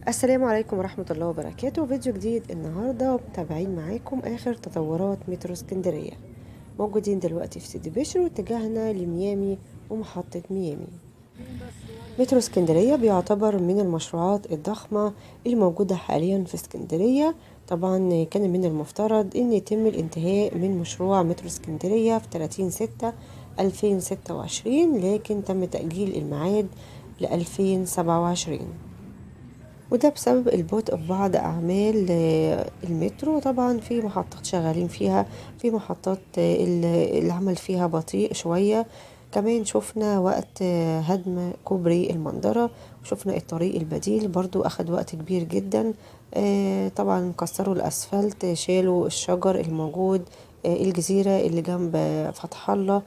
السلام عليكم ورحمة الله وبركاته. فيديو جديد النهاردة، متابعين معاكم آخر تطورات مترو اسكندرية. موجودين دلوقتي في سيدي بشر واتجاهنا لميامي ومحطة ميامي. مترو اسكندرية بيعتبر من المشروعات الضخمة الموجودة حاليا في اسكندرية. طبعا كان من المفترض ان يتم الانتهاء من مشروع مترو اسكندرية في 30/6/2026، لكن تم تأجيل الميعاد ل 2027، وده بسبب البطء في بعض أعمال المترو. طبعا في محطات شغالين فيها، في محطات العمل فيها بطيء شوية. كمان شفنا وقت هدم كوبري المندرة، وشفنا الطريق البديل برضو أخد وقت كبير جدا. طبعا كسروا الأسفلت، شالوا الشجر الموجود، الجزيرة اللي جنب فتح الله.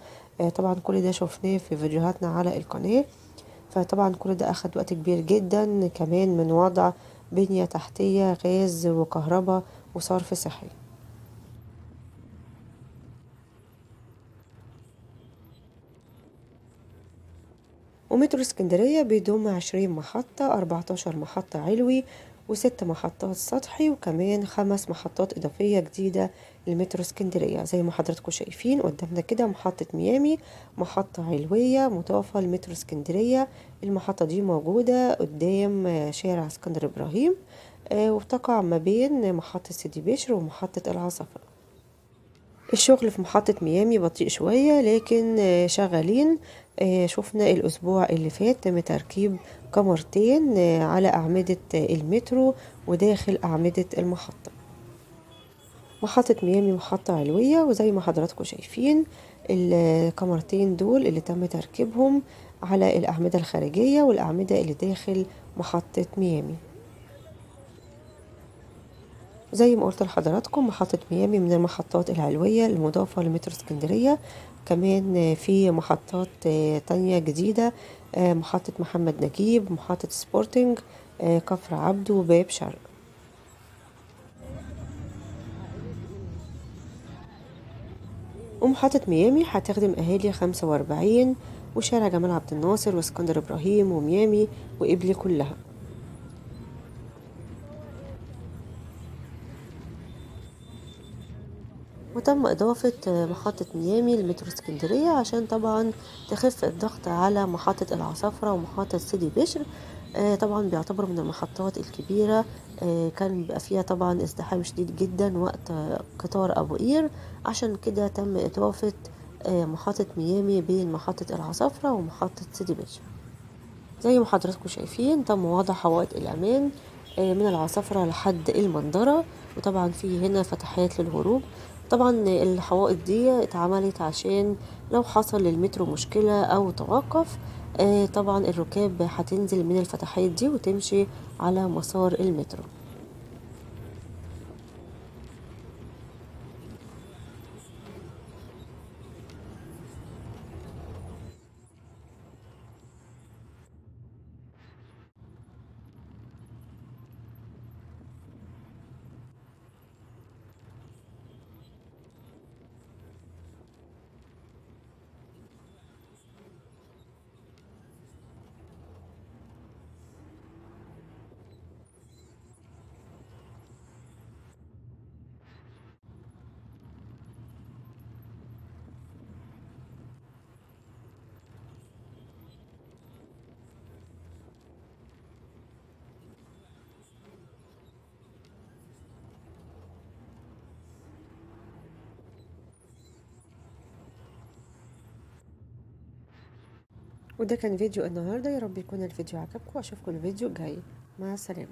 طبعا كل ده شفناه في فيديوهاتنا على القناة. فطبعا كل ده أخد وقت كبير جدا، كمان من وضع بنية تحتية غاز وكهرباء وصرف صحي. ومترو اسكندرية بيضم 20 محطة، 14 محطة علوي و6 محطات سطحي، وكمان 5 محطات إضافية جديدة لمترو اسكندرية. زي ما حضراتكم شايفين قدامنا كده محطة ميامي، محطة علوية مضافة لمترو اسكندرية. المحطة دي موجودة قدام شارع اسكندر إبراهيم، وبتقع ما بين محطة سيدي بشر ومحطة العصافرة. الشغل في محطة ميامي بطيء شوية، لكن شغالين. شفنا الأسبوع اللي فات تم تركيب كاميرتين على أعمدة المترو وداخل أعمدة المحطة. محطة ميامي محطة علوية، وزي ما حضراتكم شايفين الكاميرتين دول اللي تم تركيبهم على الأعمدة الخارجية والأعمدة اللي داخل محطة ميامي. زي ما قلت لحضراتكم محطة ميامي من المحطات العلوية المضافة لمترو اسكندرية. كمان في محطات تانية جديدة، محطة محمد نجيب، محطة سبورتنج، كفر عبده، وباب شرق. ومحطة ميامي هتخدم أهالي 45 وشارع جمال عبد الناصر واسكندر إبراهيم وميامي وقبلي كلها. وتم إضافة محطة ميامي لمترو اسكندرية عشان طبعا تخف الضغط على محطة العصافرة ومحطة سيدي بشر. طبعا بيعتبروا من المحطات الكبيرة. كان بيبقى فيها طبعا ازدحام شديد جدا وقت قطار أبو قير، عشان كده تم إضافة محطة ميامي بين محطة العصافرة ومحطة سيدي بشر. زي ما حضراتكم شايفين تم وضع حوائط الأمان من العصافرة لحد المندرة، وطبعا في هنا فتحات للهروب. طبعا الحوائط دي اتعملت عشان لو حصل للمترو مشكلة أو توقف، طبعا الركاب هتنزل من الفتحات دي وتمشي على مسار المترو. وده كان فيديو النهاردة، يا رب يكون الفيديو عجبكم، واشوفكم الفيديو الجاي. مع السلامة.